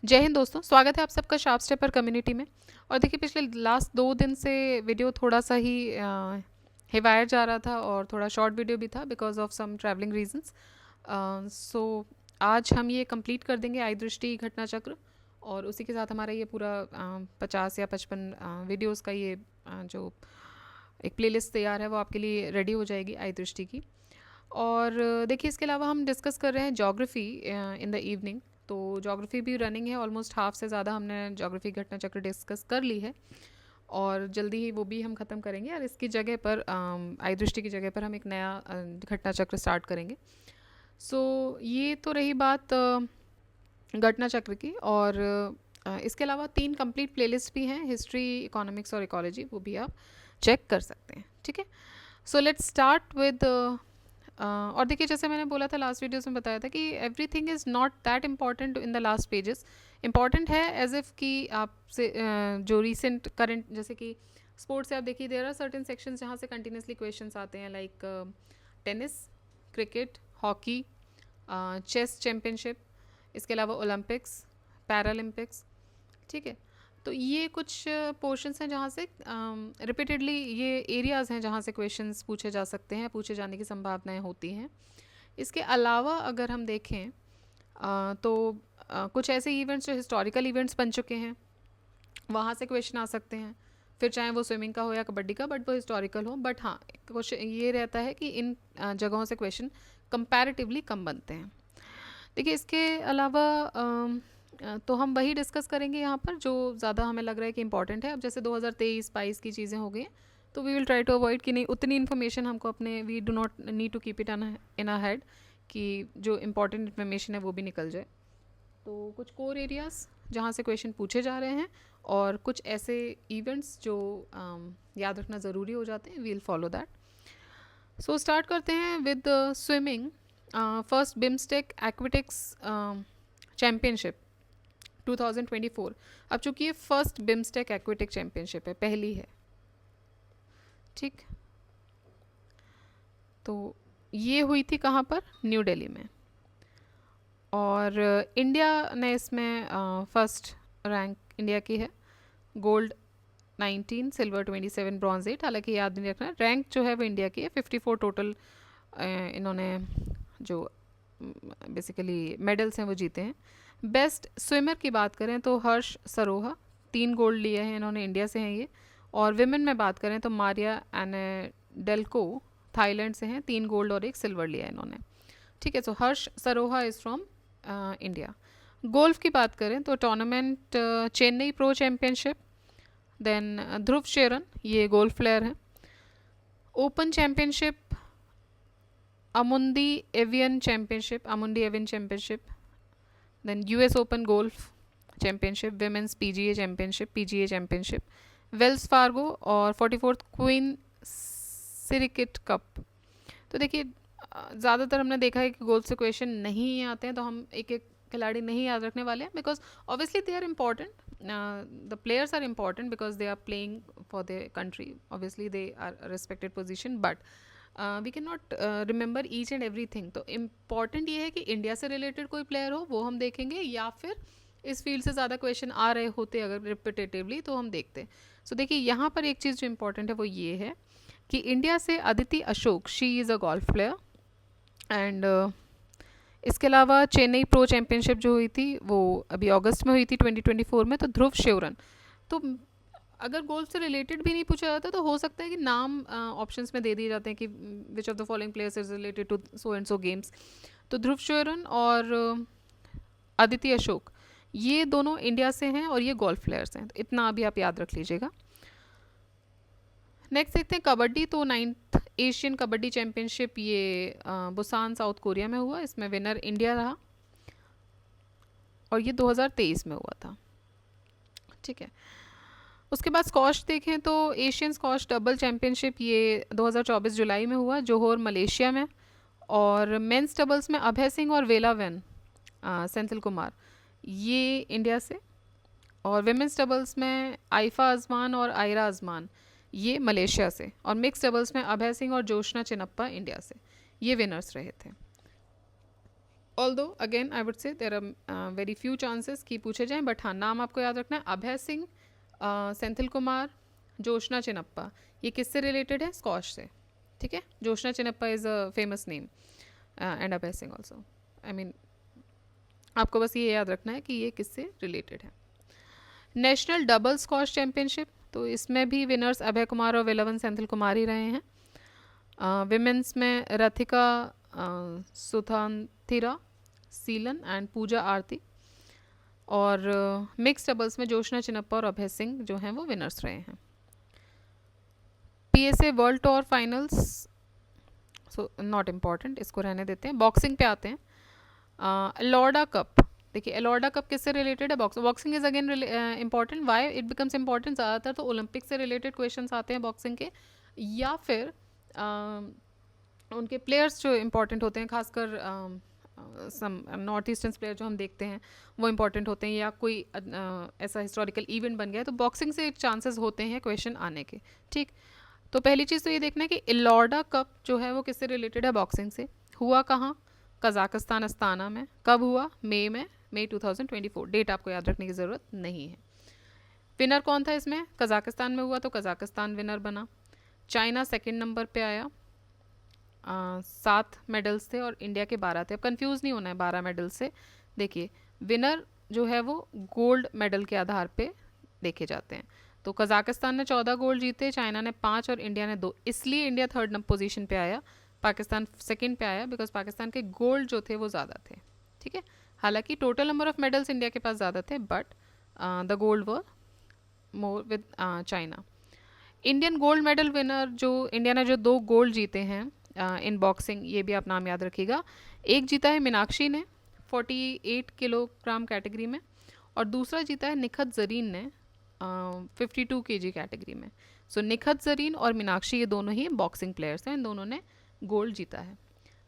जय हिंद दोस्तों, स्वागत है आप सबका शार्प स्टेपर कम्युनिटी में। और देखिए, पिछले लास्ट 2 दिन से वीडियो थोड़ा सा ही हिवायर जा रहा था और थोड़ा शॉर्ट वीडियो भी था because of some travelling reasons. So आज हम ये कंप्लीट कर देंगे आई दृष्टि घटना चक्र, और उसी के साथ हमारा ये पूरा 50 या 55 वीडियोस का ये जो एक प्लेलिस्ट तैयार है वो आपके लिए रेडी हो जाएगी आई दृष्टि की। और देखिए, इसके अलावा हम डिस्कस कर रहे हैं जोग्राफ़ी इन द इवनिंग। तो जोग्राफ़ी भी रनिंग है, ऑलमोस्ट हाफ से ज़्यादा हमने जोग्राफ़ी घटना चक्र डिस्कस कर ली है और जल्दी ही वो भी हम ख़त्म करेंगे। और इसकी जगह पर आई दृष्टि की जगह पर हम एक नया घटना चक्र स्टार्ट करेंगे। सो ये तो रही बात घटना चक्र की। और इसके अलावा 3 कंप्लीट प्लेलिस्ट भी हैं, हिस्ट्री, इकोनॉमिक्स और इकोलॉजी, वो भी आप चेक कर सकते हैं। ठीक है, सो लेट्स स्टार्ट विद और देखिए, जैसे मैंने बोला था लास्ट वीडियोस में बताया था कि everything is not that important in the last pages. Important है एज इफ़ कि आपसे जो रीसेंट करंट, जैसे कि स्पोर्ट्स से आप देखिए, देर आर सर्टेन सेक्शंस जहाँ से कंटिन्यूसली क्वेश्चंस आते हैं, like tennis, cricket, hockey, chess championship, इसके अलावा ओलंपिक्स, पैरालंपिक्स। ठीक है, तो ये कुछ पोर्शंस हैं जहाँ से रिपीटेडली, ये एरियाज़ हैं जहाँ से क्वेश्चंस पूछे जा सकते हैं, पूछे जाने की संभावनाएं होती हैं। इसके अलावा अगर हम देखें तो कुछ ऐसे इवेंट्स जो हिस्टोरिकल इवेंट्स बन चुके हैं, वहाँ से क्वेश्चन आ सकते हैं। फिर चाहे वो स्विमिंग का हो या कबड्डी का, बट वो हिस्टोरिकल हो। बट हाँ, क्वेश्चन ये रहता है कि इन जगहों से क्वेश्चन कंपैरेटिवली कम बनते हैं। देखिए, इसके अलावा तो हम वही डिस्कस करेंगे यहाँ पर जो ज़्यादा हमें लग रहा है कि इंपॉर्टेंट है। अब जैसे 2023-22 की चीज़ें हो गई हैं, तो we will try to avoid कि नहीं उतनी इन्फॉर्मेशन हमको अपने, we do not need to keep it in a head कि जो इंपॉर्टेंट इन्फॉर्मेशन है वो भी निकल जाए। तो कुछ कोर एरियाज़ जहाँ से क्वेश्चन पूछे जा रहे हैं और कुछ ऐसे इवेंट्स जो याद रखना ज़रूरी हो जाते हैं, we will follow that. So start करते हैं with swimming. First BIMSTEC aquatics championship 2024। अब चूंकि ये फर्स्ट बिम्स्टेक एक्वेटिक चैम्पियनशिप है, पहली है। ठीक, तो ये हुई थी कहाँ पर? न्यू दिल्ली में। और इंडिया ने इसमें फर्स्ट रैंक इंडिया की है। Gold 19, silver 27, bronze 8। हालांकि याद नहीं रखना, रैंक जो है वो इंडिया की है। 54 टोटल इन्होंने जो बेसिकली मेडल्स हैं वो जीते हैं। बेस्ट स्विमर की बात करें तो हर्ष सरोहा, 3 गोल्ड लिए हैं इन्होंने, इंडिया से हैं ये। और विमेन में बात करें तो मारिया एनेडेल्को थाईलैंड से हैं, 3 गोल्ड और 1 सिल्वर लिया है इन्होंने। ठीक है, so Harsh Saroha is from India. Golf की बात करें तो tournament Chennai pro championship, then Dhruv Sheoran, ये गोल्फ प्लेयर हैं। Open championship Amundi Evian championship, then US open golf championship, women's PGA championship, Wells Fargo और 44th क्वीन सिरिकिट कप। तो देखिए, ज़्यादातर हमने देखा है कि गोल्फ से क्वेश्चन नहीं आते हैं, तो हम एक एक खिलाड़ी नहीं याद रखने वाले हैं, because obviously they are important, the players are important because they are playing for the country, obviously they are respected position, but we can not remember each and every thing. तो इम्पॉर्टेंट ये है कि India से related कोई player हो वो हम देखेंगे, या फिर इस फील्ड से ज़्यादा क्वेश्चन आ रहे होते अगर रिपीटेटिवली तो हम देखते। सो देखिए, यहाँ पर एक चीज़ जो इम्पॉर्टेंट है वो ये है कि इंडिया से Aditi Ashok, she is a golf player. And इसके अलावा चेन्नई प्रो चैम्पियनशिप जो हुई थी वो अभी अगस्त में हुई थी 2024 में, तो ध्रुव शेवरन। तो अगर गोल्फ से रिलेटेड भी नहीं पूछा जाता तो हो सकता है कि नाम ऑप्शंस में दे दिए जाते हैं कि which of the following players is related to so and so games. तो ध्रुव शेवरन और अदिति अशोक, ये दोनों इंडिया से हैं और ये गोल्फ प्लेयर्स हैं, तो इतना अभी आप याद रख लीजिएगा। नेक्स्ट देखते हैं कबड्डी। तो 9th एशियन कबड्डी चैम्पियनशिप ये बुसान साउथ कोरिया में हुआ, इसमें विनर इंडिया रहा और ये 2023 में हुआ था। ठीक है, उसके बाद स्कॉश देखें तो एशियन स्कॉश डबल चैम्पियनशिप ये 2024 जुलाई में हुआ, जोहोर मलेशिया में। और मेंस डबल्स में अभय सिंह और वेलावेन सेंथिल कुमार, ये इंडिया से। और विमेंस डबल्स में आइफा अजमान और आयरा अजमान, ये मलेशिया से। और मिक्स डबल्स में अभय सिंह और जोशना चिनप्पा इंडिया से, ये विनर्स रहे थे। Although again I would say there are very few chances कि पूछे जाएं, बट हाँ नाम आपको याद रखना है, अभय सिंह, सेंथिल कुमार, जोशना चिनप्पा। ये किससे रिलेटेड है? स्कॉश से, ठीक है। Joshna Chinappa is a famous name and Abhay Singh also. I mean आपको बस ये याद रखना है कि ये किससे रिलेटेड है। नेशनल डबल स्क्वॉश चैम्पियनशिप, तो इसमें भी विनर्स अभय कुमार और विलवन सेंथिल कुमार ही रहे हैं। विमेंस में रथिका सुथांथिरा सीलन एंड पूजा आरती, और मिक्स डबल्स में जोशना चिनप्पा और अभय सिंह जो हैं वो विनर्स रहे हैं। PSA world tour finals, so not important, इसको रहने देते हैं। बॉक्सिंग पे आते हैं। एलॉर्डा कप, देखिए एलॉर्डा कप किससे रिलेटेड है? Boxing is again important. Why it becomes important? ज़्यादातर तो ओलंपिक से रिलेटेड क्वेश्चंस आते हैं बॉक्सिंग के, या फिर उनके प्लेयर्स जो इंपॉर्टेंट होते हैं, खासकर सम नॉर्थ ईस्टर्न प्लेयर जो हम देखते हैं वो इंपॉर्टेंट होते हैं, या कोई ऐसा हिस्टोरिकल इवेंट बन गया है, तो बॉक्सिंग से चांसेस होते हैं क्वेश्चन आने के, ठीक। तो पहली चीज़ तो ये देखना है कि एलॉर्डा कप जो है वो किससे रिलेटेड है? बॉक्सिंग से। हुआ कहाँ? कजाकिस्तान अस्ताना में। कब हुआ? मई 2024। डेट आपको याद रखने की ज़रूरत नहीं है। विनर कौन था इसमें? कजाकिस्तान में हुआ तो कजाकिस्तान विनर बना। चाइना सेकंड नंबर पे आया, 7 मेडल्स थे और इंडिया के 12 थे। अब कंफ्यूज नहीं होना है 12 मेडल से। देखिए विनर जो है वो गोल्ड मेडल के आधार पे देखे जाते हैं। तो कजाकिस्तान ने 14 गोल्ड जीते, चाइना ने 5 और इंडिया ने 2, इसलिए इंडिया थर्ड पोजीशन पे आया, पाकिस्तान सेकंड पे आया, बिकॉज पाकिस्तान के गोल्ड जो थे वो ज़्यादा थे, ठीक है। हालांकि total number of medals India के पास ज़्यादा थे, but the gold were more with China. Indian gold medal winner जो इंडिया ने जो 2 गोल्ड जीते हैं इन बॉक्सिंग, ये भी आप नाम याद रखिएगा। एक जीता है मीनाक्षी ने 48 किलोग्राम कैटेगरी में, और दूसरा जीता है निखत जरीन ने 52 kg कैटेगरी में। सो निखत जरीन और मीनाक्षी ये दोनों ही बॉक्सिंग प्लेयर्स हैं, इन दोनों ने गोल्ड जीता है।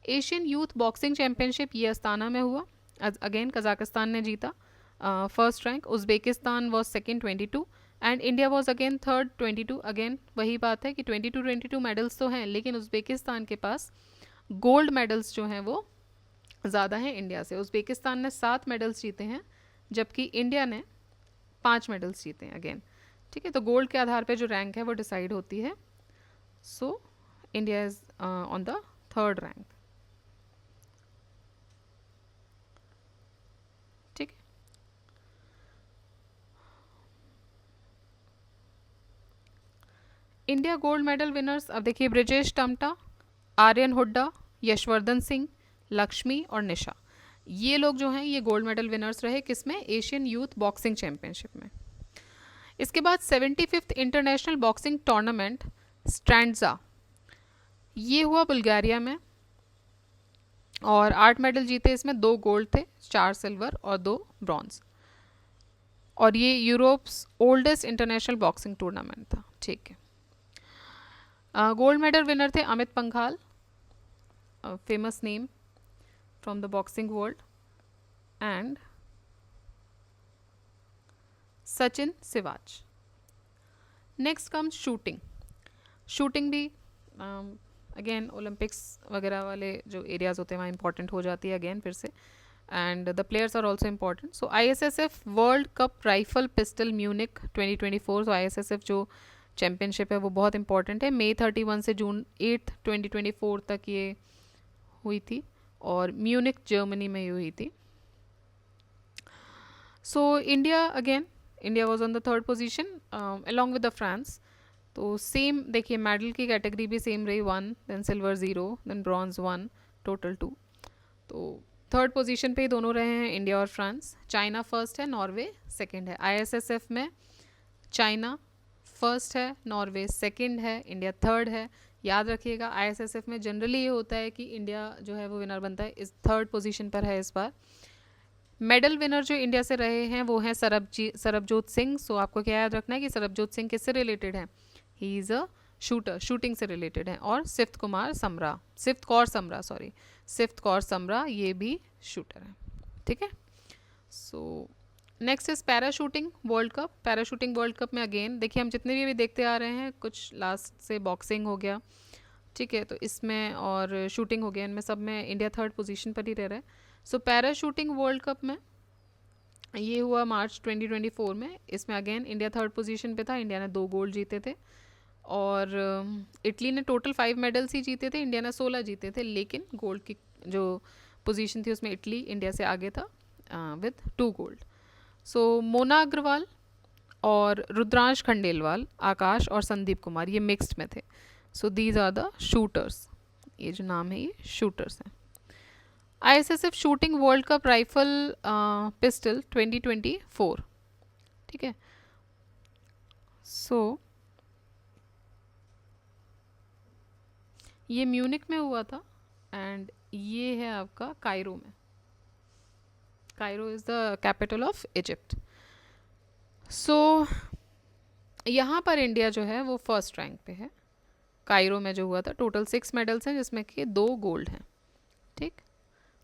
एशियन यूथ बॉक्सिंग चैम्पियनशिप ये अस्ताना में हुआ। अगेन कजाकिस्तान ने जीता first rank, Uzbekistan was second 22 and India was again third 22। Again वही बात है कि 22 मेडल्स तो हैं, लेकिन उज़्बेकिस्तान के पास गोल्ड मेडल्स जो हैं वो ज़्यादा हैं इंडिया से। उज़्बेकिस्तान ने 7 मेडल्स जीते हैं, जबकि इंडिया ने 5 मेडल्स जीते हैं अगेन, ठीक है। तो गोल्ड के आधार पे जो रैंक है वो डिसाइड होती है। So India is on the third rank, ठीक है। इंडिया गोल्ड मेडल विनर्स, अब देखिए ब्रिजेश टमटा, आर्यन हुड्डा, यशवर्धन सिंह, लक्ष्मी और निशा, ये लोग जो हैं ये गोल्ड मेडल विनर्स रहे किसमें? एशियन यूथ बॉक्सिंग चैम्पियनशिप में। इसके बाद 75th international boxing tournament Strandja, ये हुआ बुल्गारिया में, और 8 मेडल जीते इसमें, 2 गोल्ड थे, 4 सिल्वर और 2 ब्रॉन्ज, और ये Europe's oldest international boxing tournament था, ठीक है। गोल्ड मेडल विनर थे Amit Panghal, famous name from the boxing world, and Sachin Siwach. Next comes shooting. Shooting भी अगेन ओलंपिक्स वगैरह वाले जो एरियाज होते हैं वहाँ इंपॉर्टेंट हो जाती है अगेन फिर से, and the players are also important. So ISSF world cup rifle pistol Munich 2024, so ISSF जो चैम्पियनशिप है वो बहुत इंपॉर्टेंट है। मई 31 से जून 8 2024 तक ये हुई थी, और म्यूनिक जर्मनी में हुई थी। So India again, India was on the third position along with the France. तो सेम देखिए मेडल की कैटेगरी भी सेम रही, 1, then silver 0, then bronze 1, total 2। तो थर्ड पोजीशन पे ही दोनों रहे हैं इंडिया और फ्रांस। चाइना फर्स्ट है, नॉर्वे सेकंड है। ISSF में चाइना फर्स्ट है, नॉर्वे सेकंड है, इंडिया थर्ड है। याद रखिएगा ISSF में जनरली ये होता है कि इंडिया जो है वो विनर बनता है, इस थर्ड पोजीशन पर है इस बार। मेडल विनर जो इंडिया से रहे हैं वो हैं सरबजोत सिंह। सो आपको क्या याद रखना है कि सरबजोत सिंह किससे रिलेटेड है? ही इज़ अ शूटर, शूटिंग से रिलेटेड है। और सिफ्त कौर समरा ये भी शूटर है, ठीक है। So next is parachuting world cup. Parachuting world cup में अगेन देखिए हम जितने भी देखते आ रहे हैं, कुछ लास्ट से बॉक्सिंग हो गया, ठीक है, तो इसमें और शूटिंग हो गया, इनमें सब में इंडिया थर्ड पोजीशन पर ही रह रहा है। सो पैराशूटिंग वर्ल्ड कप में ये हुआ मार्च 2024 में। इसमें अगेन इंडिया थर्ड पोजीशन पे था, इंडिया ने 2 गोल्ड जीते थे। और इटली ने टोटल 5 मेडल्स ही जीते थे, इंडिया ने 16 जीते थे, लेकिन गोल्ड की जो पोजीशन थी उसमें इटली इंडिया से आगे था विद 2 गोल्ड। सो मोना अग्रवाल और रुद्रांश खंडेलवाल, आकाश और संदीप कुमार ये मिक्स्ड में थे। So these are the shooters, ये जो नाम है ये शूटर्स हैं। ISSF shooting world cup rifle pistol 2024, ठीक है। सो ये म्यूनिक में हुआ था एंड ये है आपका कायरो में। Cairo is the capital of Egypt. So यहाँ पर इंडिया जो है वो फर्स्ट रैंक पे है। कायरो में जो हुआ था टोटल 6 मेडल्स हैं, जिसमें कि 2 गोल्ड हैं, ठीक,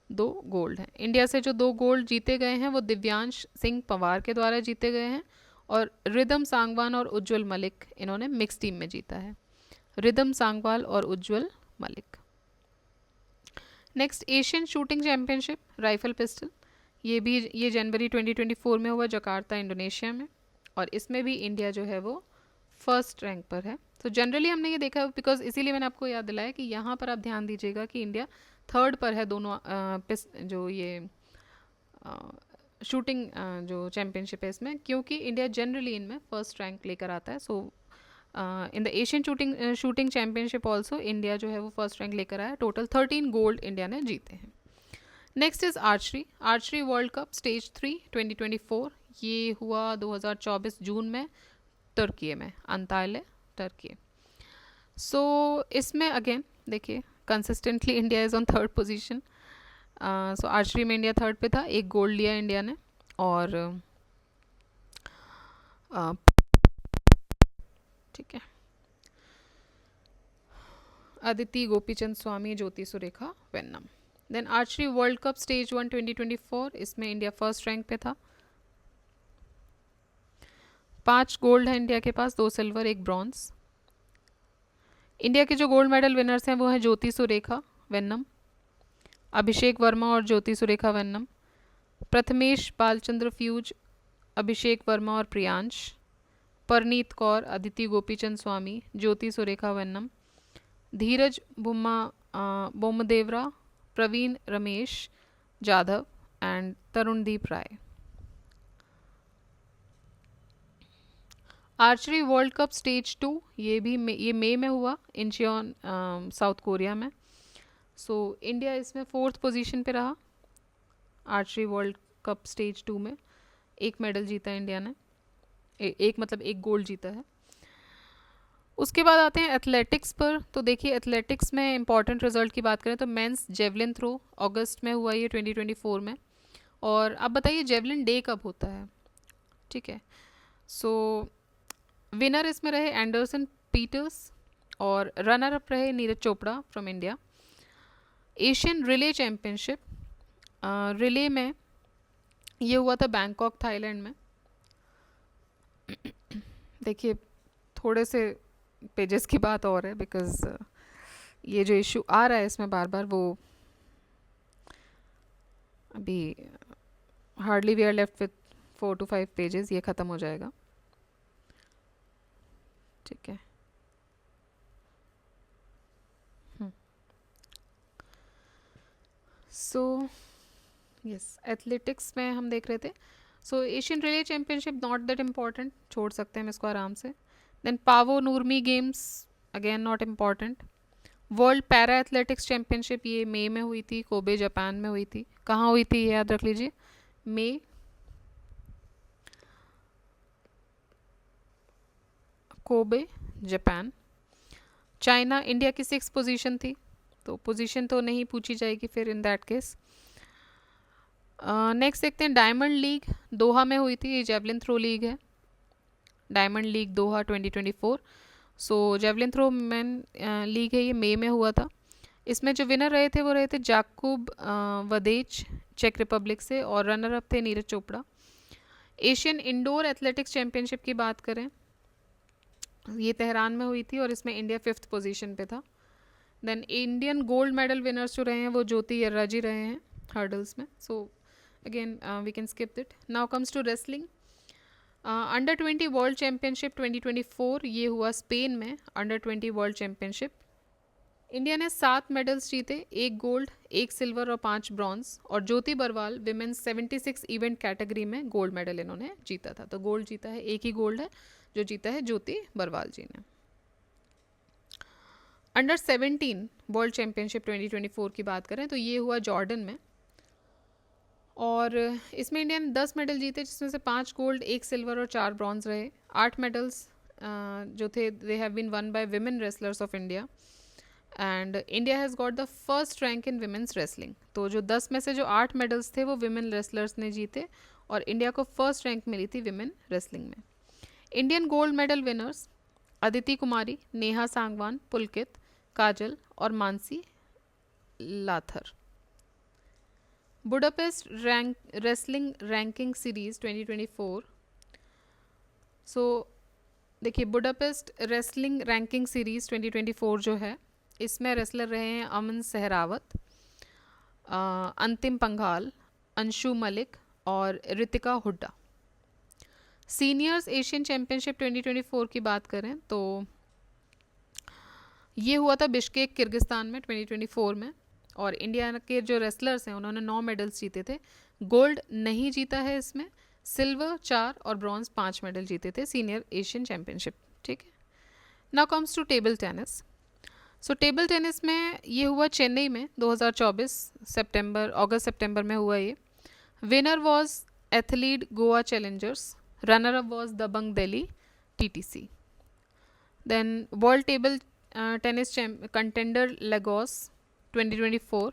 2 गोल्ड हैं। इंडिया से जो 2 गोल्ड जीते गए हैं वो दिव्यांश सिंह पंवार के द्वारा जीते गए हैं, और रिदम सांगवान और उज्जवल मलिक इन्होंने मिक्स टीम में जीता है। रिदम सांगवाल और Ujjwal Malik. Next Asian shooting championship rifle pistol, ये जनवरी 2024 में हुआ जकार्ता इंडोनेशिया में, और इसमें भी इंडिया जो है वो फर्स्ट रैंक पर है। तो जनरली हमने ये देखा, बिकॉज इसीलिए मैंने आपको याद दिलाया कि यहाँ पर आप ध्यान दीजिएगा कि इंडिया थर्ड पर है दोनों जो ये शूटिंग जो चैम्पियनशिप है इसमें, क्योंकि इंडिया जनरली इनमें फर्स्ट रैंक लेकर आता है। So in the Asian shooting championship also India जो है वो फर्स्ट रैंक लेकर आया। टोटल 13 गोल्ड इंडिया ने जीते हैं। Next is archery world cup stage 3 2024, ये हुआ 2024 जून में तुर्की में, अंताल्या तुर्की। सो इसमें अगेन देखिए consistently India is on third position. So archery में इंडिया थर्ड पे था, 1 गोल्ड लिया इंडिया ने, और ठीक है, अदिति गोपीचंद स्वामी, ज्योति Surekha Vennam. Then archery world cup stage 1 2024, इसमें इंडिया फर्स्ट रैंक पे था। 5 गोल्ड है इंडिया के पास, 2 सिल्वर 1 ब्रॉन्ज। इंडिया के जो गोल्ड मेडल विनर्स हैं वो हैं ज्योति सुरेखा वेन्नम, अभिषेक वर्मा और ज्योति सुरेखा वेन्नम, प्रथमेश बालचंद्र फ्यूज, अभिषेक वर्मा और प्रियांश, परनीत कौर, अदिति गोपीचंद स्वामी, ज्योति Surekha Vennam, Dhiraj Bommadevara, Praveen Ramesh Jadhav and Tarundeep Rai. Archery world cup stage 2, ये मई में हुआ इंचियोन साउथ कोरिया में। सो इंडिया इसमें 4th पोजीशन पे रहा आर्चरी वर्ल्ड कप स्टेज 2 में। 1 मेडल जीता इंडिया ने, एक गोल्ड जीता है। उसके बाद आते हैं एथलेटिक्स पर। तो देखिए एथलेटिक्स में इंपॉर्टेंट रिजल्ट की बात करें तो मेंस जेवलिन थ्रो अगस्त में हुआ ये 2024 में। और अब बताइए जेवलिन डे कब होता है, ठीक है। सो विनर इसमें रहे एंडरसन पीटर्स और रनर अप रहे Neeraj Chopra from India. Asian relay championship relay में ये हुआ था बैंकॉक थाईलैंड में। देखिए थोड़े से पेजेस की बात और है, बिकॉज ये जो इशू आ रहा है इसमें बार बार, वो अभी hardly we are left with 4 to 5 pages, ये ख़त्म हो जाएगा, ठीक है। सो यस एथलेटिक्स में हम देख रहे थे। So Asian relay championship not that important, छोड़ सकते हैं हम इसको आराम से। Then Paavo Nurmi games again not important. World para athletics championship ये मई में हुई थी, कोबे जापान में हुई थी। कहाँ हुई थी याद रख लीजिए, मई, कोबे जापान। चाइना इंडिया की 6th पोजीशन थी, तो पोजीशन तो नहीं पूछी जाएगी फिर इन दैट केस। नेक्स्ट देखते हैं डायमंड लीग दोहा में हुई थी, ये जेवलिन थ्रो लीग है, डायमंड लीग दोहा 2024। सो जेवलिन थ्रो मैन लीग है, ये मई में हुआ था। इसमें जो विनर रहे थे वो रहे थे जाकूब वदेच चेक रिपब्लिक से, और रनर अप थे Neeraj Chopra. Asian indoor athletics championship की बात करें, ये तेहरान में हुई थी और इसमें इंडिया 5th पोजीशन पे था। Then Indian gold medal winners जो रहे हैं वो ज्योति यर्राजी रहे हैं, हर्डल्स में. So again we can skip it. Now comes to wrestling. Under 20 world championship 2024 ये हुआ स्पेन में. अंडर 20 वर्ल्ड चैम्पियनशिप इंडिया ने 7 मेडल्स जीते, 1 गोल्ड, 1 सिल्वर और 5 ब्रॉन्ज. और ज्योति बरवाल विमेंस 76 इवेंट कैटेगरी में गोल्ड मेडल इन्होंने जीता था. तो गोल्ड जीता है, एक ही गोल्ड है जो जीता है ज्योति बरवाल जी ने. अंडर 17 वर्ल्ड चैम्पियनशिप 2024 की बात करें तो ये हुआ जॉर्डन में. और इसमें इंडिया ने 10 मेडल जीते, जिसमें से 5 गोल्ड, 1 सिल्वर और 4 ब्रॉन्ज रहे. 8 मेडल्स जो थे they have been won by women wrestlers of India. And India has got the first rank in women's wrestling. तो जो 10 में से जो 8 मेडल्स थे वो विमेन रेसलर्स ने जीते और इंडिया को फर्स्ट रैंक मिली थी विमेन रेसलिंग में. Indian gold medal winners Aditi Kumari, Neha Sangwan, Pulkit, Kajal और Mansi Lather. Budapest wrestling ranking series 2024. So देखिए बुडापेस्ट रेसलिंग रैंकिंग सीरीज 2024 जो है इसमें रेसलर रहे हैं अमन सहरावत, अंतिम पंघाल, अंशु मलिक और Ritika Hooda. Seniors Asian championship 2024 की बात करें तो ये हुआ था बिश्केक किर्गिस्तान में 2024 में. और इंडिया के जो रेसलर्स हैं उन्होंने 9 मेडल्स जीते थे. गोल्ड नहीं जीता है इसमें, सिल्वर 4 और ब्रॉन्ज 5 मेडल जीते थे सीनियर एशियन चैम्पियनशिप. ठीक है. Now comes to table tennis. So table tennis में ये हुआ चेन्नई में 2024 अगस्त सितंबर में हुआ ये. Winner was athlete Goa challengers. Runner up was Dabang Delhi TTC. Then world table tennis contender Lagos 2024.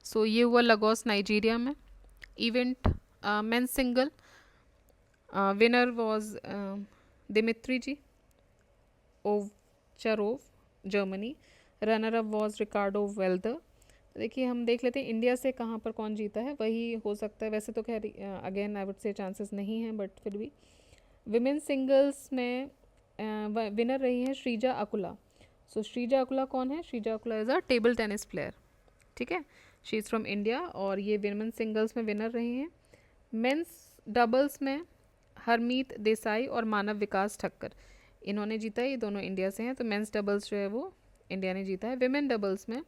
So ये हुआ लगोस नाइजीरिया में. Event men's singles winner was Dimitrij जी Ovtcharov Germany. Runner up was Ricardo Walther. देखिए हम देख लेते हैं इंडिया से कहाँ पर कौन जीता है, वही हो सकता है. वैसे तो खैर अगेन आई वुड से चांसेस नहीं हैं, बट फिर भी विमेन सिंगल्स में विनर रही हैं श्रीजा अकुला. सो श्रीजा अकुला कौन है? Sreeja Akula is a table tennis player. ठीक है, शी इज़ फ्रॉम इंडिया और ये विमेन सिंगल्स में विनर रही हैं. मेंस डबल्स में हरमीत देसाई और मानव विकास ठक्कर इन्होंने जीता है. ये दोनों इंडिया से हैं, तो मेंस डबल्स जो है वो इंडिया ने जीता है. विमेन डबल्स में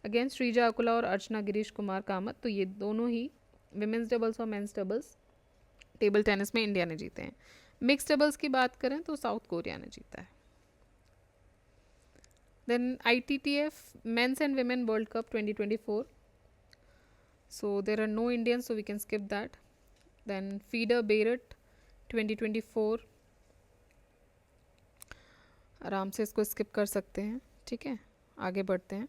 अगेन श्रीजा अकुला और अर्चना गिरीश कुमार कामत. तो ये दोनों ही विमेंस डबल्स और मेंस डबल्स टेबल टेनिस में इंडिया ने जीते हैं. मिक्स डबल्स की बात करें तो साउथ कोरिया ने जीता है. Then ITTF men's and women world cup 2024. So there are no Indians, so we can skip that. Then feeder Beirut 2024, आराम से इसको स्किप कर सकते हैं. ठीक है, आगे बढ़ते हैं.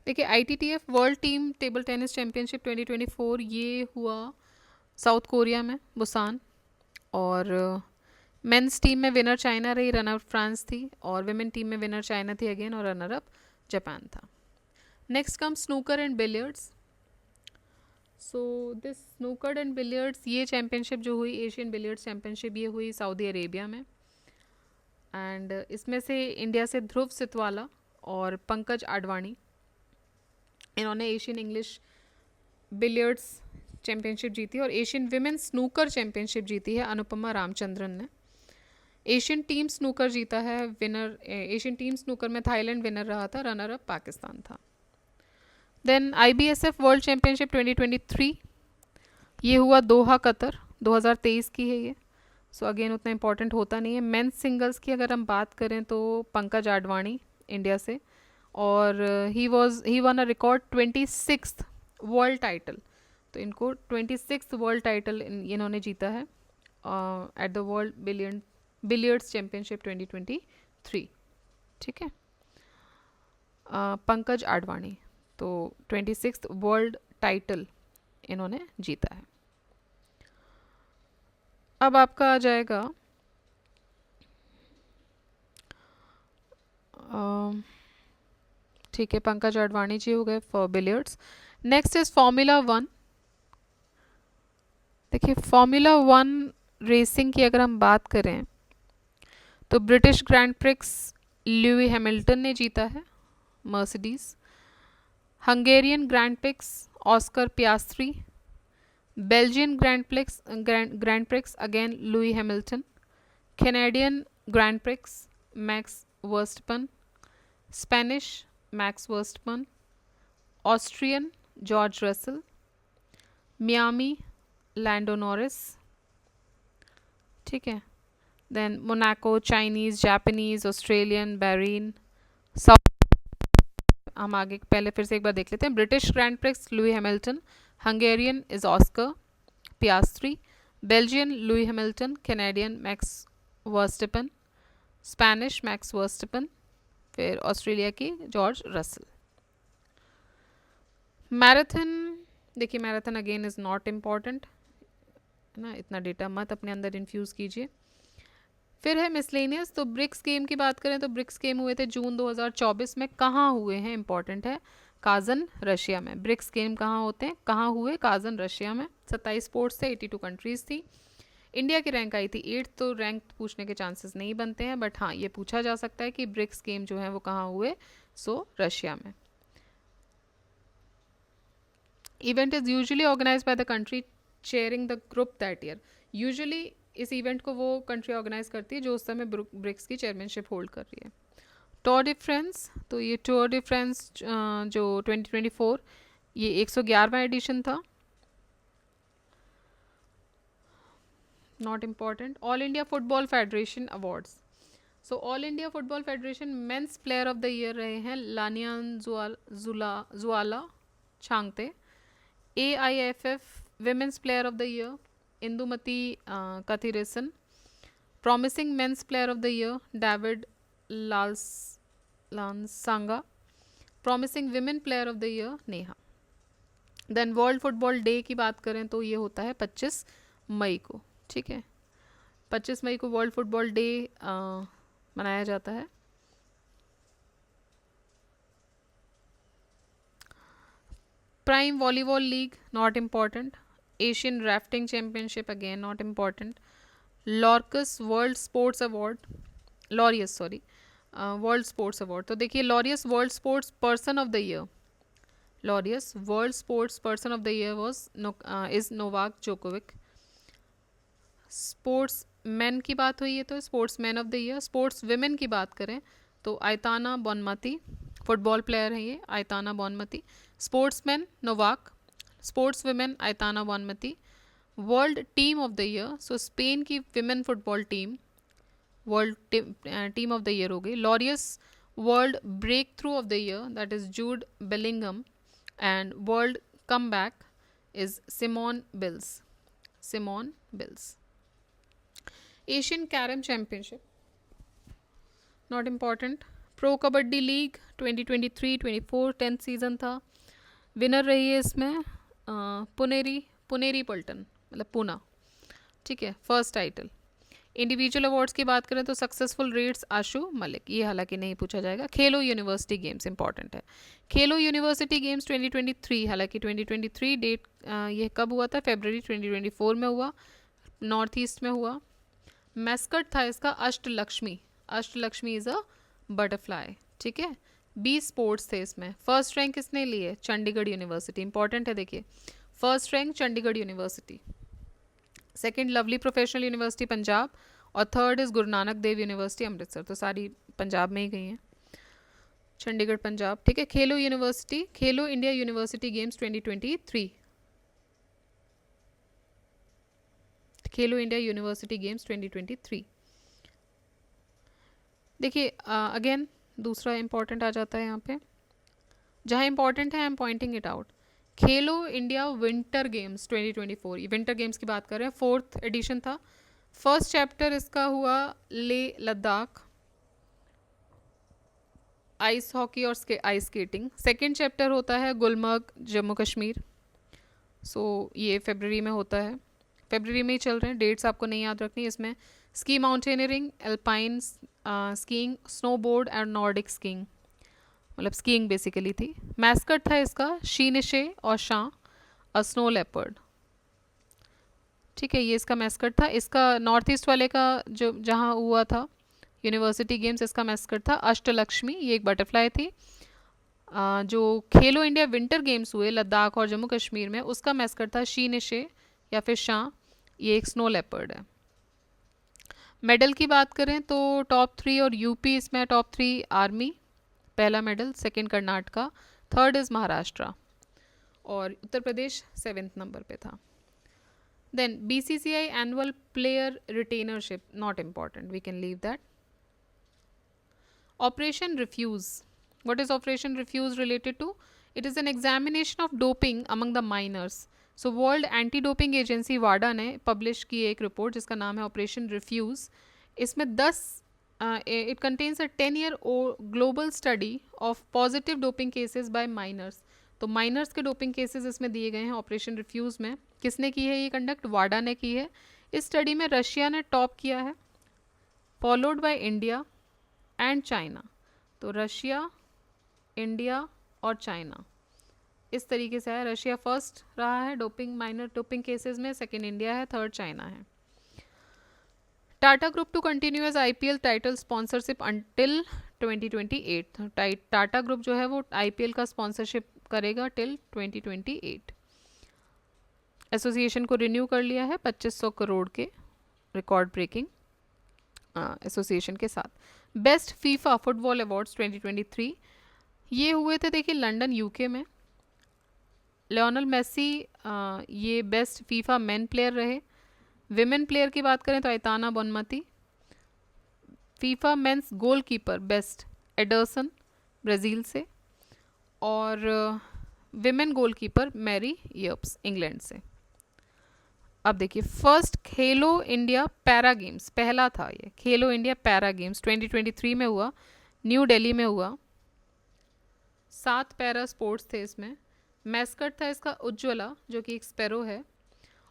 देखिए ITTF world team table tennis championship 2024 ये हुआ साउथ कोरिया में बुसान. और मेंस टीम में विनर चाइना रही, रनर फ्रांस थी. और विमेन टीम में विनर चाइना थी अगेन और रनर अप जापान था. Next come snooker and billiards. So this snooker and billiards ये चैम्पियनशिप जो हुई एशियन बिलियर्ड्स चैम्पियनशिप ये हुई सऊदी अरेबिया में. एंड इसमें से इंडिया से ध्रुव सितवाला और पंकज आडवाणी इन्होंने एशियन इंग्लिश बिलियर्ड्स चैम्पियनशिप जीती. और एशियन विमेन स्नूकर चैम्पियनशिप जीती है अनुपमा रामचंद्रन ने. एशियन टीम स्नूकर जीता है, विनर एशियन टीम स्नूकर में थाईलैंड विनर रहा था, रनर अप पाकिस्तान था. देन IBSF वर्ल्ड चैम्पियनशिप 2023 ये हुआ दोहा कतर 2023 की है ये. सो अगेन उतना इंपॉर्टेंट होता नहीं है. मेंस सिंगल्स की अगर हम बात करें तो पंकज आडवाणी इंडिया से. और he won a record 26 world title. तो इनको 26 वर्ल्ड टाइटल इन्होंने जीता है at the world billiards championship 2023. ठीक है, पंकज आडवाणी तो 26 वर्ल्ड टाइटल इन्होंने जीता है. अब आपका आ जाएगा ठीक है, पंकज आडवाणी जी हो गए for billiards. Next is formula 1. देखिए फार्मूला 1 रेसिंग की अगर हम बात करें तो British grand prix Lewis Hamilton ने जीता है Mercedes. Hungarian grand prix Oscar Piastri, Belgian grand prix again Lewis Hamilton, Canadian grand prix Max Verstappen, Spanish Max Verstappen, Austrian George Russell, Miami Lando Norris, ठीक है। Then Monaco Chinese Japanese Australian Bahrain south. हम आगे पहले फिर से एक बार देख लेते हैं। British grand prix Lewis Hamilton, Hungarian is Oscar Piastri, Belgian Lewis Hamilton, Canadian Max Verstappen, Spanish Max Verstappen, फिर ऑस्ट्रेलिया की जॉर्ज रसल। मैराथन, देखिए marathon again is not important ना, इतना डेटा मत अपने अंदर इन्फ्यूज़ कीजिए। फिर है मिसलेनियस। तो ब्रिक्स गेम की बात करें तो ब्रिक्स गेम हुए थे जून 2024 में। कहाँ हुए हैं इंपॉर्टेंट है, काजन रशिया में। ब्रिक्स गेम कहाँ होते हैं, कहाँ हुए, काजन रशिया में। 27 स्पोर्ट्स थे, 82 कंट्रीज थी। इंडिया की रैंक आई थी 8, तो रैंक पूछने के चांसेस नहीं बनते हैं, बट हाँ ये पूछा जा सकता है कि ब्रिक्स गेम जो है वो कहाँ हुए, सो रशिया में। Event is usually organise by the country chairing the group that year. Usually इस इवेंट को वो कंट्री ऑर्गेनाइज करती है जो उस समय ब्रिक्स की चेयरमैनशिप होल्ड कर रही है। टूर डे फ्रांस, तो ये टूर डे फ्रांस जो 2024 ये 111वां एडिशन था, not important. All India football federation awards. So all India football federation men's player of the year रहे हैं Lallianzuala Chhangte. AIFF women's player of the year Indumathi Kathiresan. Promising men's player of the year David Lalhlansanga. Promising women player of the year Neha. Then world football day की बात करें तो ये होता है 25 मई को, ठीक है। 25 मई को वर्ल्ड फुटबॉल डे मनाया जाता है। Prime volleyball league not important. Asian rafting championship again not important. Laureus world sports award, Laureus sorry, world sports award. तो देखिए Laureus world sports person of the year, Laureus world sports person of the year was is Novak Djokovic. Sports man की बात हुई है तो sports man of the year. Sports women की बात करें तो आयताना बोनमती, फुटबॉल प्लेयर है ये Aitana Bonmati. Sports man Novak, sports women Aitana Bonmati. World team of the year, so Spain की women football team world team of the year हो गई। Laureus world breakthrough of the year that is Jude Bellingham, and world come back is Simone Biles, Simone Biles. Asian carrom championship not important. Pro kabaddi league 2023-24 10th season था। Winner रही है इसमें पुनेरी पल्टन, मतलब पूना, ठीक है, first title. Individual awards की बात करें तो सक्सेसफुल रेट्स आशु मलिक, ये हालांकि नहीं पूछा जाएगा। खेलो यूनिवर्सिटी गेम्स इंपॉर्टेंट है। खेलो यूनिवर्सिटी गेम्स 2023, हालांकि 2023 डेट ये कब हुआ था, फरवरी 2024 में हुआ, नॉर्थ ईस्ट में हुआ। मैस्कट था इसका Ashtalakshmi, Ashtalakshmi is a butterfly, ठीक है। 20 स्पोर्ट्स थे इसमें। फर्स्ट रैंक किसने ली है, चंडीगढ़ यूनिवर्सिटी, इंपॉर्टेंट है देखिए, first rank Chandigarh university. Second lovely professional university Punjab, और third is Guru Nanak Dev university Amritsar, तो सारी पंजाब में ही गई हैं, चंडीगढ़ पंजाब, ठीक है। खेलो यूनिवर्सिटी, खेलो इंडिया यूनिवर्सिटी गेम्स 2023, खेलो इंडिया यूनिवर्सिटी गेम्स 2023। देखिए अगेन दूसरा इंपॉर्टेंट आ जाता है यहाँ पे, जहाँ इंपॉर्टेंट है I am pointing it out. Khelo India winter games 2024, ये विंटर गेम्स की बात कर रहे हैं, 4th एडिशन था। फर्स्ट चैप्टर इसका हुआ ले लद्दाख, आइस हॉकी और आइस स्केटिंग। सेकेंड चैप्टर होता है गुलमर्ग जम्मू कश्मीर, सो ये फरवरी में होता है, फरवरी में ही चल रहे हैं, डेट्स आपको नहीं याद रखनी। इसमें ski mountaineering, alpine skiing, snowboard and Nordic skiing, मतलब स्कीइंग बेसिकली थी। मैस्कट था इसका शीनिशे और शां और स्नो लेपर्ड, ठीक है, ये इसका मैस्कट था। इसका नॉर्थ ईस्ट वाले का जो जहाँ हुआ था यूनिवर्सिटी गेम्स, इसका मैस्कट था अष्टलक्ष्मी, ये एक बटरफ्लाई थी। जो खेलो इंडिया विंटर गेम्स हुए लद्दाख और जम्मू कश्मीर में, उसका मैस्कट था शीनिशे या फिर शाह। ये एक स्नो लेपर्ड है। मेडल की बात करें तो टॉप 3 और यूपी इसमें टॉप 3, आर्मी पहला medal, second Karnataka, third is Maharashtra और उत्तर प्रदेश 7th नंबर पे था। Then BCCI annual player retainership, not important, we can leave that. Operation Refuse. What is Operation Refuse related to? It is an examination of doping among the minors. So World Anti-Doping Agency WADA ने publish की एक report जिसका नाम है operation refuse. इसमें 10 it contains a 10-year global study of positive doping cases by minors. तो minors के doping cases इसमें दिए गए हैं ऑपरेशन रिफ्यूज़ में। किसने की है ये कंडक्ट? वाडा ने की है। इस स्टडी में रशिया ने टॉप किया है, followed by India and China. तो रशिया, इंडिया और चाइना इस तरीके से है। रशिया फर्स्ट रहा है डोपिंग, माइनर डोपिंग केसेस में, सेकंड इंडिया है, थर्ड चाइना है। Tata group to continue as IPL title sponsorship until 2028। Tata group जो है वो आईपीएल का स्पॉन्सरशिप करेगा टिल 2028। एसोसिएशन को रिन्यू कर लिया है 2500 करोड़ के रिकॉर्ड ब्रेकिंग एसोसिएशन के साथ। बेस्ट फीफा फुटबॉल अवार्ड्स 2023 ये हुए थे, देखिए लंदन यूके में। लियोनेल मेसी ये बेस्ट फीफा मेन प्लेयर रहे। विमेन प्लेयर की बात करें तो Aitana Bonmati. FIFA men's goalkeeper best Ederson Brazil से, और women goalkeeper Mary Earps England से। अब देखिए फर्स्ट खेलो इंडिया पैरा गेम्स, पहला था ये खेलो इंडिया पैरा गेम्स 2023 में हुआ, न्यू दिल्ली में हुआ। 7 पैरा स्पोर्ट्स थे इसमें। मैस्कट था इसका उज्ज्वला जो कि एक स्पैरो है,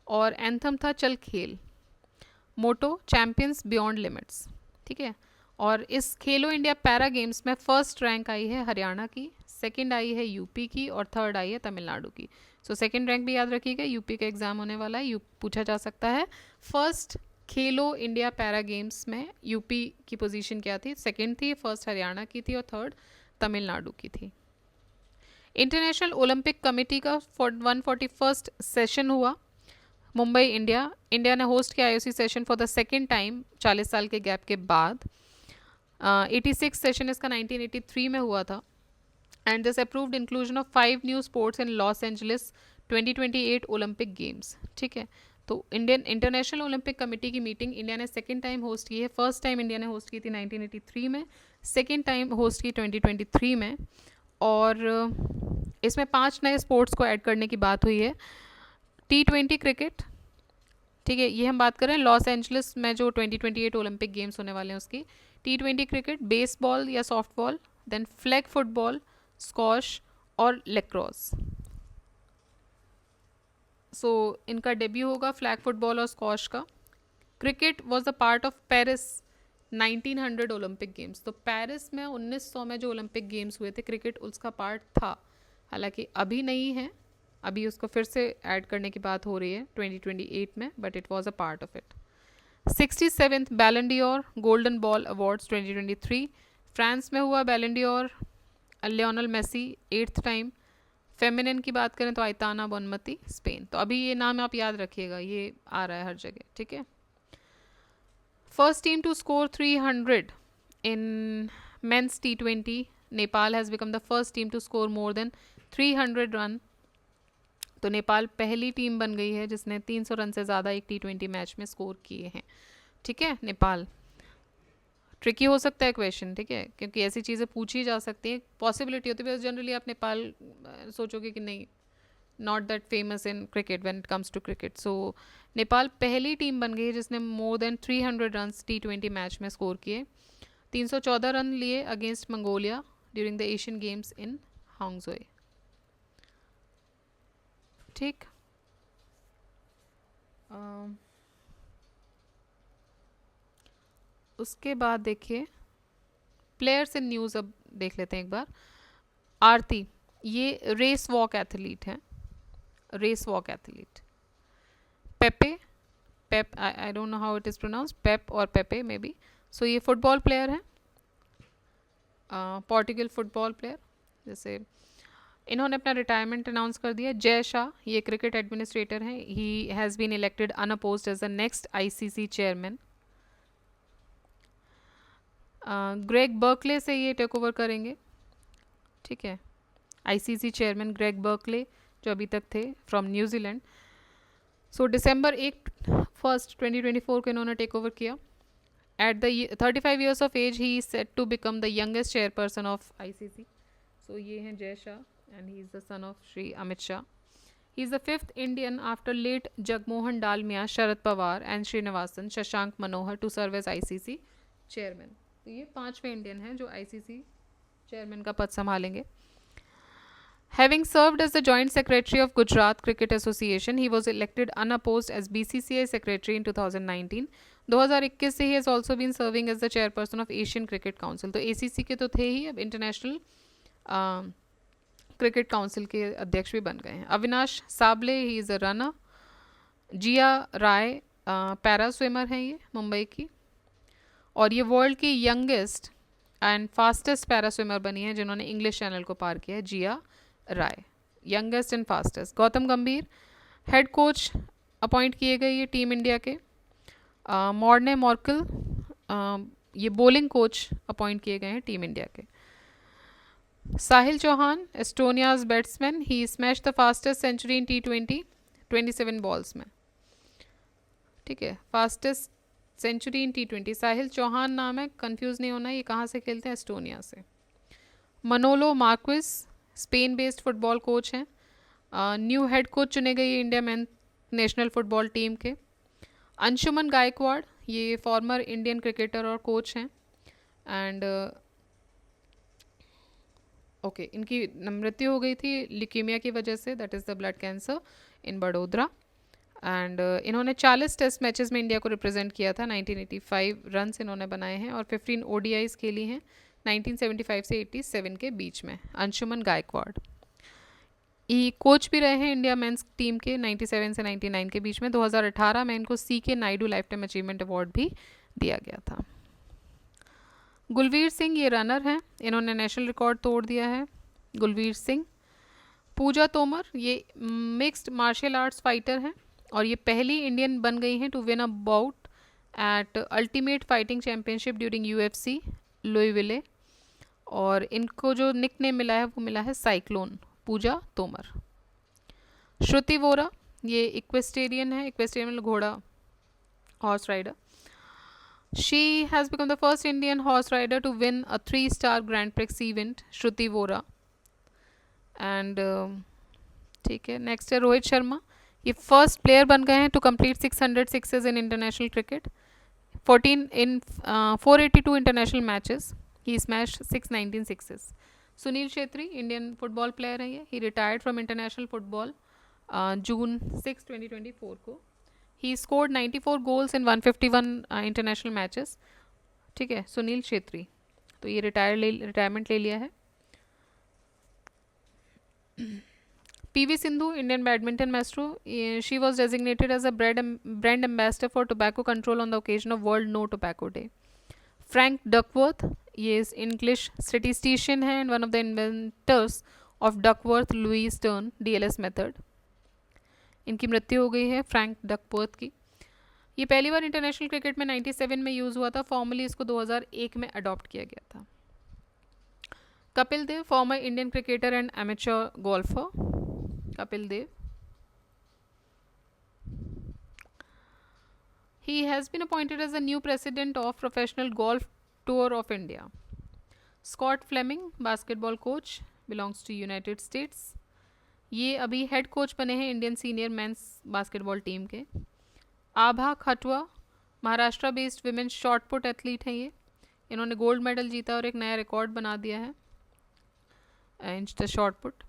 और एंथम था चल खेल। मोटो चैंपियंस बियॉन्ड लिमिट्स, ठीक है। और इस खेलो इंडिया पैरा गेम्स में फर्स्ट रैंक आई है हरियाणा की, सेकंड आई है यूपी की और थर्ड आई है तमिलनाडु की। सो सेकंड रैंक भी याद रखिएगा, यूपी का एग्जाम होने वाला है, पूछा जा सकता है। फर्स्ट खेलो इंडिया पैरा गेम्स में यूपी की पोजीशन क्या थी? सेकंड थी, फर्स्ट हरियाणा की थी और थर्ड तमिलनाडु की थी। इंटरनेशनल ओलंपिक कमेटी का 141st सेशन हुआ मुंबई, इंडिया। इंडिया ने होस्ट किया IOC session for the second time 40 साल के गैप के बाद। 86 सेशन इसका 1983 में हुआ था। And this approved inclusion of 5 new sports in Los Angeles 2028 Olympic games, ठीक है। तो इंडियन इंटरनेशनल ओलंपिक कमेटी की मीटिंग इंडिया ने सेकेंड टाइम होस्ट की है। फर्स्ट टाइम इंडिया ने होस्ट की थी 1983 में, सेकेंड टाइम होस्ट की 2023 में। और इसमें 5 नए स्पोर्ट्स को ऐड करने की बात हुई है। T20 क्रिकेट, ठीक है, ये हम बात करें लॉस एंजलिस में जो 2028 ओलंपिक गेम्स होने वाले हैं उसकी। T20 क्रिकेट, बेसबॉल या softball, then flag football, squash और लेक्रोस। सो इनका डेब्यू होगा फ्लैग फुटबॉल और स्क्वॉश का। Cricket was the part of Paris 1900 Olympic games. तो पेरिस में 1900 में जो ओलंपिक गेम्स हुए थे, क्रिकेट उसका पार्ट था। हालांकि अभी नहीं है, अभी उसको फिर से ऐड करने की बात हो रही है 2028 में, but it was a part of it. 67th Ballon d'Or golden ball awards 2023 France में हुआ। Ballon d'Or Lionel Messi 8th time. Feminine की बात करें तो आइताना बोनमती स्पेन। तो अभी ये नाम आप याद रखिएगा, ये आ रहा है हर जगह, ठीक है। First team to score 300 in men's T20, Nepal has become the first team to score more than 300 run. तो नेपाल पहली टीम बन गई है जिसने 300 रन से ज़्यादा एक T20 मैच में स्कोर किए हैं, ठीक है। नेपाल ट्रिकी हो सकता है क्वेश्चन, ठीक है, क्योंकि ऐसी चीज़ें पूछी जा सकती हैं, पॉसिबिलिटी होती है। जनरली आप नेपाल सोचोगे कि नहीं, not that famous in cricket when it comes to cricket. So Nepal पहली टीम बन गई है जिसने more than 300 run T20 match में स्कोर किए। 314 रन लिए against Mongolia during the Asian games in Hangzhou, ठीक। उसके बाद देखिए प्लेयर्स इन न्यूज़, अब देख लेते हैं एक बार। आरती ये रेस वॉक एथलीट है, race walk athlete. Pepe, Pep I don't know how it is pronounce, Pep और पेपे मे बी। सो ये फुटबॉल प्लेयर है, पोर्टुगल फुटबॉल प्लेयर। जैसे इन्होंने अपना रिटायरमेंट अनाउंस कर दिया। जय शाह ये क्रिकेट एडमिनिस्ट्रेटर हैं, he has been elected unopposed as the next ICC chairman. Greg Barclay से ये टेक ओवर करेंगे, ठीक है, आईसीसी चेयरमैन ग्रेग बर्कले जो अभी तक थे फ्रॉम न्यूजीलैंड। सो डिसम्बर 1 2024 को इन्होंने टेक ओवर किया। At the 35 years of age he is set to become the youngest chairperson of ICC. So ये हैं Jay Shah and he is the son of Shri Amit Shah. He is the 5th Indian after late Jagmohan Dalmia, Sharad Pawar and Srinivasan Shashank Manohar to serve as ICC chairman. तो ये 5वें Indian हैं जो ICC chairman का पद संभालेंगे। Having served as the Joint Secretary of Gujarat Cricket Association, he was elected unopposed as BCCI Secretary in 2019. 2021 से he has also been serving as the chairperson of Asian Cricket Council. तो ACC के तो थे ही, अब international cricket council के अध्यक्ष भी बन गए हैं। Avinash Sable he is a runner. Jiya Rai para swimmer हैं ये मुंबई की, और ये वर्ल्ड की youngest and fastest para swimmer बनी है जिन्होंने इंग्लिश चैनल को पार किया है। Jiya Rai youngest and fastest. Gautam Gambhir head coach appoint किए गए ये टीम इंडिया के। मॉर्ने मॉर्कल ये बॉलिंग कोच अपॉइंट किए गए हैं टीम इंडिया के। Sahil Chauhan Estonia's batsman, he smash the fastest century in T20 27 balls में, ठीक है, fastest century in T20। Sahil Chauhan नाम है, कंफ्यूज नहीं होना, ये कहाँ से खेलते हैं, एस्टोनिया से। Manolo Marquez Spain based football coach हैं, न्यू हेड कोच चुने गए India men national football team के। अंशुमन गायकवाड़ ये फॉर्मर इंडियन क्रिकेटर और कोच हैं, एंड ओके इनकी मृत्यु हो गई थी ल्यूकीमिया की वजह से, that is the blood cancer in Vadodara. And इन्होंने 40 टेस्ट मैचेस में इंडिया को रिप्रेजेंट किया था। 1985 रन्स इन्होंने बनाए हैं और 15 ODIs खेली हैं 1975 से 87 के बीच में। अंशुमन गायकवाड़ ये कोच भी रहे हैं इंडिया मेंस टीम के 97 से 99 के बीच में। 2018 में इनको CK Naidu life time achievement award भी दिया गया था। गुलवीर सिंह ये रनर हैं, इन्होंने नेशनल रिकॉर्ड तोड़ दिया है, गुलवीर सिंह। पूजा तोमर ये मिक्स्ड मार्शल आर्ट्स फाइटर हैं और ये पहली इंडियन बन गई हैं to win a bout at ultimate fighting championship during UFC लुइविले, और इनको जो निकनेम मिला है वो मिला है साइक्लोन। पूजा तोमर। श्रुति वोरा ये इक्वेस्टेरियन है, इक्वेस्टेरियन मतलब घोड़ा, horse rider. She has become the first Indian horse rider to win a 3-star Grand Prix event, Shruti Vora. And ठीक है, नेक्स्ट है रोहित शर्मा, ये फर्स्ट प्लेयर बन गए हैं to complete 600 sixes in international cricket, 14 in 482 international matches, he smashed 619 sixes. Sunil Chhetri Indian football player है ये, he retired from international football June 6, 2024 को। He scored 94 goals in 151 international matches, ठीक है, सुनील छेत्री, तो ये रिटायरमेंट ले लिया है। PV Sindhu Indian badminton maestro, she was designated as a brand ambassador for tobacco control on the occasion of world no tobacco day. Frank Duckworth ये English statistician है and one of the inventors of Duckworth Lewis Stern DLS method. इनकी मृत्यु हो गई है Frank Duckworth की। ये पहली बार इंटरनेशनल क्रिकेट में 97 में यूज़ हुआ था, फॉर्मली इसको 2001 में अडॉप्ट किया गया था। Kapil Dev former Indian cricketer and amateur golfer. Kapil Dev he has been appointed as the new president of Professional Golf Tour of India. Scott Fleming basketball coach belongs to United States. ये अभी head coach बने हैं Indian senior men's basketball team के। Abha Khatua Maharashtra based women shot put athlete हैं ये, इन्होंने gold medal जीता और एक नया रिकॉर्ड बना दिया है in the short put.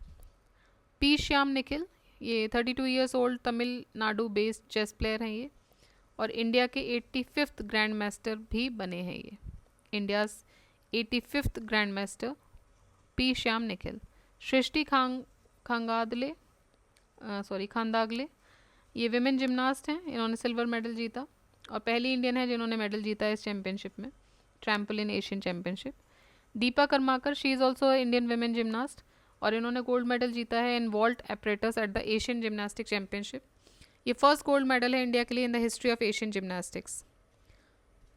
P Shyam Nikhil ये 32 years old Tamil Nadu based chess player हैं ये, और इंडिया के 85th ग्रैंड मास्टर भी बने हैं ये, India's 85th grand master P Shyam Nikhil. Srishti Khandagale ये विमेन जिमनास्ट हैं, इन्होंने सिल्वर मेडल जीता और पहली इंडियन है जिन्होंने मेडल जीता है इस चैम्पियनशिप में, trampoline Asian championship. Dipa Karmakar she is also Indian women gymnast, और इन्होंने गोल्ड मेडल जीता है in vault apparatus at the Asian gymnastic championship. ये फर्स्ट गोल्ड मेडल है इंडिया के लिए in the history of Asian gymnastics.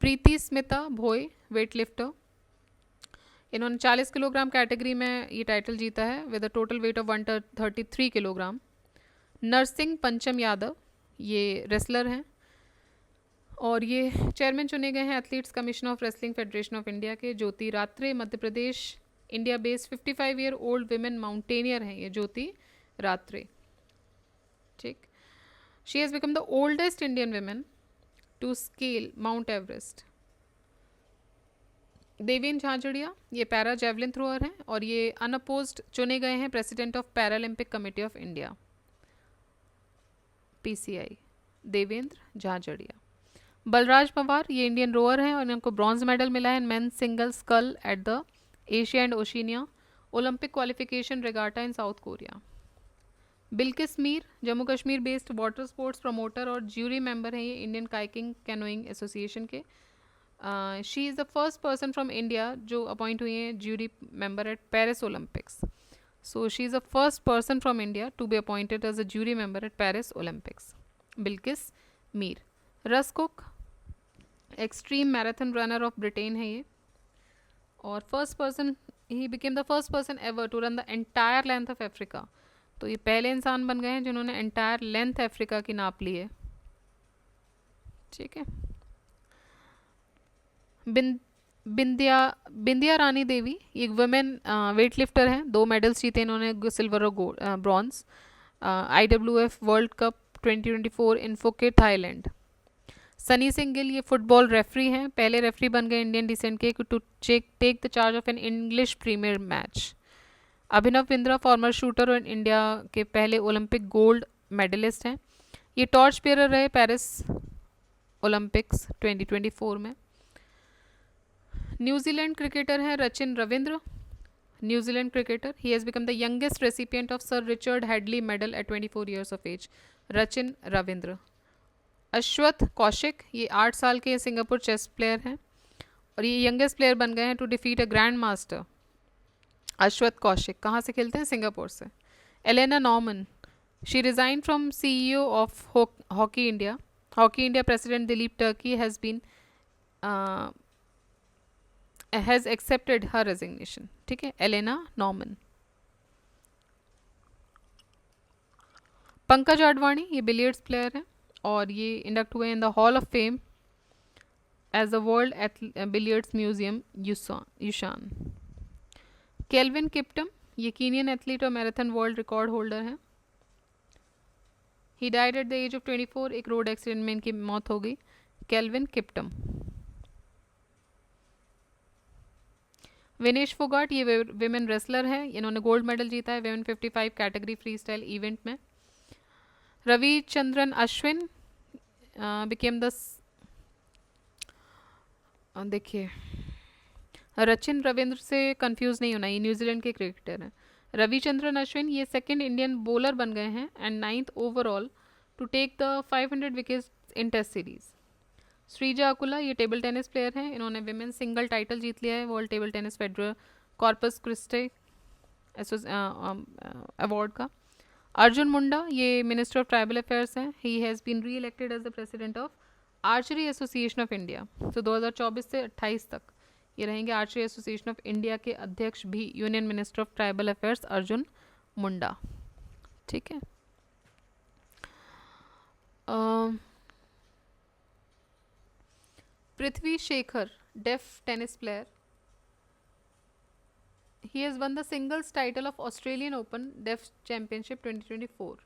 Preeti Smita Bhoi weight lifter, इन्होंने 40 kilogram category में ये टाइटल जीता है with a total weight of 133 kilogram. Narsingh Pancham Yadav ये रेसलर हैं और ये चेयरमैन चुने गए हैं athletes commission of wrestling federation of India के। Jyoti Ratre Madhya Pradesh India based 55 year old women mountaineer हैं ये ज्योति रात्रे, ठीक। She has become the oldest Indian women to scale Mount Everest. Devendra झांझड़िया ये पैरा जेवलिन थ्रोअर हैं और ये अनअपोज्ड चुने गए हैं president of Paralympic committee of India PCI, Devendra झांझड़िया। बलराज पवार ये इंडियन रोअर हैं और इनको ब्रॉन्ज मेडल मिला है in men's single scull at the Asia and Oceania Olympic qualification regatta in south Korea. Bilquis Mir Jammu Kashmir based water sports promoter और ज्यूरी मेंबर हैं ये इंडियन काइकिंग कैनोइंग एसोसिएशन के। She is the first person from India जो appoint हुई हैं jury member at Paris Olympics. So she is the first person from India to be appointed as a jury member at Paris Olympics, Bilkis Mir. Russ Cook extreme marathon runner of Britain है ये और first person he became the first person ever to run the entire length of Africa. तो ये पहले इंसान बन गए हैं जिन्होंने एंटायर लेंथ अफ्रीका की नाप ली है, ठीक है। बिंदिया रानी देवी एक वुमेन वेट लिफ्टर हैं, 2 मेडल्स जीते इन्होंने सिल्वर और bronze IWF world cup 2024 in Phuket Thailand. Sunny Singh Gill ये फुटबॉल रेफरी हैं, पहले रेफरी बन गए इंडियन डिसेंट के to take the charge of an English Premier match. Abhinav Bindra former shooter और इंडिया के पहले ओलंपिक गोल्ड मेडलिस्ट हैं, ये टॉर्च बेयरर रहे पेरिस ओलंपिक्स 2024 में। न्यूजीलैंड क्रिकेटर हैं Rachin Ravindra, New Zealand cricketer, he has become the youngest recipient of sir Richard Hadlee medal at 24 years of age, Rachin Ravindra. Ashwath Kaushik ये 8 साल के सिंगापुर चेस प्लेयर हैं और ये यंगेस्ट प्लेयर बन गए हैं to defeat a grandmaster. Ashwath Kaushik कहाँ से खेलते हैं? सिंगापुर से। Elena Norman she resign from CEO of hockey India president Dilip Tirkey has accepted her resignation, ठीक है। Elena Norman. पंकज आडवाणी ये बिलियर्ड्स प्लेयर हैं और ये इंडक्ट हुए in the hall of fame as the world billiards museum Yushan. Kelvin Kiptum ये Kenyan athlete और marathon world record holder हैं, he died at the age of 24, एक रोड एक्सीडेंट में इनकी मौत हो गई। Kelvin Kiptum. विनेश फोगाट ये विमेन रेसलर हैं, इन्होंने गोल्ड मेडल जीता है women 55 category free style event में। रविचंद्रन अश्विन बिकेम द, देखिए रचिन रविंद्र से कंफ्यूज नहीं होना, ये न्यूजीलैंड के क्रिकेटर हैं। रविचंद्रन अश्विन ये सेकंड इंडियन बॉलर बन गए हैं and 9th overall to take the 500 wickets in test series. Sreeja Akula ये टेबल टेनिस प्लेयर हैं, इन्होंने विमेन सिंगल टाइटल जीत लिया है world table tennis federal Corpus Christi award का। अर्जुन मुंडा ये मिनिस्टर ऑफ ट्राइबल अफेयर्स हैं, he has been re-elected as the president of archery association of India. तो 2024 से 28 तक ये रहेंगे आर्चरी एसोसिएशन ऑफ इंडिया के अध्यक्ष भी union minister of tribal affairs Arjun Munda, ठीक है। Prithvi Shekhar deaf tennis player, he has won the singles title of Australian Open Deaf Championship 2024.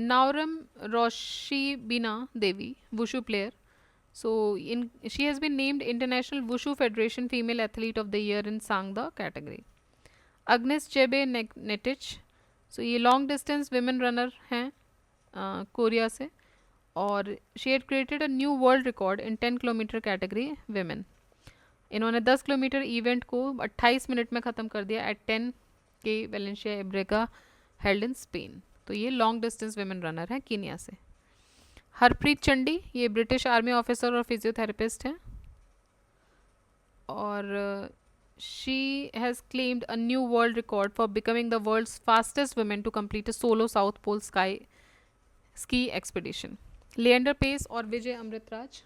Nauram Roshibina Devi wushu player, so she has been named International Wushu Federation Female Athlete of the Year in Sangda category. Agnes Chebe Netich, so ये long distance women runner हैं Korea से और she had created a new world record in 10 kilometer category women. इन्होंने 10 kilometre event को 28 minute में ख़त्म कर दिया एट 10 के वेलेंशिया एब्रेगा हेल्ड इन स्पेन। तो ये लॉन्ग डिस्टेंस विमेन रनर हैं कीनिया से। हरप्रीत चंडी ये ब्रिटिश आर्मी ऑफिसर और फिजियोथेरेपिस्ट हैं और she has claimed a new world record for becoming the world's fastest woman to complete a solo South Pole ski expedition. Leander Paes और विजय अमृतराज,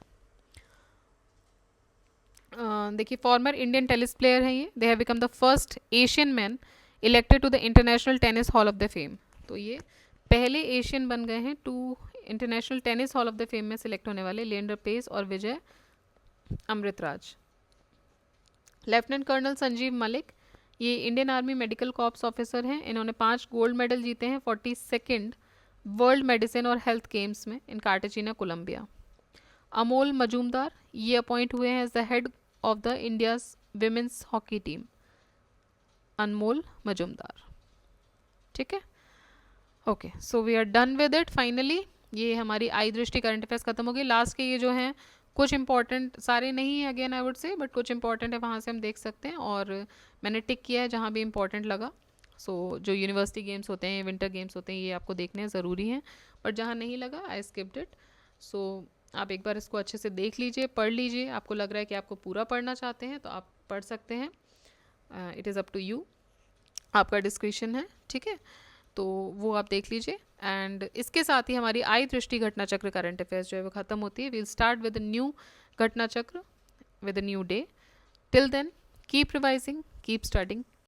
देखिए फॉर्मर इंडियन टेनिस प्लेयर हैं ये. They have become the first Asian man elected to the international tennis hall of the fame. तो ये पहले Asian बन गए हैं to international tennis hall of the fame में सिलेक्ट होने वाले, लिएंडर पेस और विजय अमृतराज. लेफ्टिनेंट कर्नल संजीव मलिक, ये Indian army medical corps officer हैं. इन्होंने 5 गोल्ड मेडल जीते हैं 42nd वर्ल्ड मेडिसिन और हेल्थ गेम्स में in Cartagena Colombia. Amol Muzumdar, ये अपॉइंट हुए हैं as the head of the India's women's hockey team. Anmol Muzumdar. ठीक है, okay, so we are done with it finally. ये हमारी आई दृष्टि करंट अफेयर्स खत्म हो गई. लास्ट के ये जो हैं कुछ इंपॉर्टेंट, सारे नहीं है अगेन आई वुड से, बट कुछ इंपॉर्टेंट है, वहाँ से हम देख सकते हैं. और मैंने टिक किया है जहाँ भी इंपॉर्टेंट लगा. सो जो यूनिवर्सिटी गेम्स होते हैं, विंटर गेम्स होते हैं, ये आपको देखने ज़रूरी हैं. बट जहाँ नहीं लगा आई स्किप्ड इट. सो आप एक बार इसको अच्छे से देख लीजिए, पढ़ लीजिए. आपको लग रहा है कि आपको पूरा पढ़ना चाहते हैं तो आप पढ़ सकते हैं. It is up to you, आपका डिस्क्रिप्शन है. ठीक है, तो वो आप देख लीजिए. एंड इसके साथ ही हमारी आई दृष्टि घटना चक्र करंट अफेयर्स जो है वो ख़त्म होती है. We'll start with new Ghatna Chakra with new day. Till then keep revising, keep studying.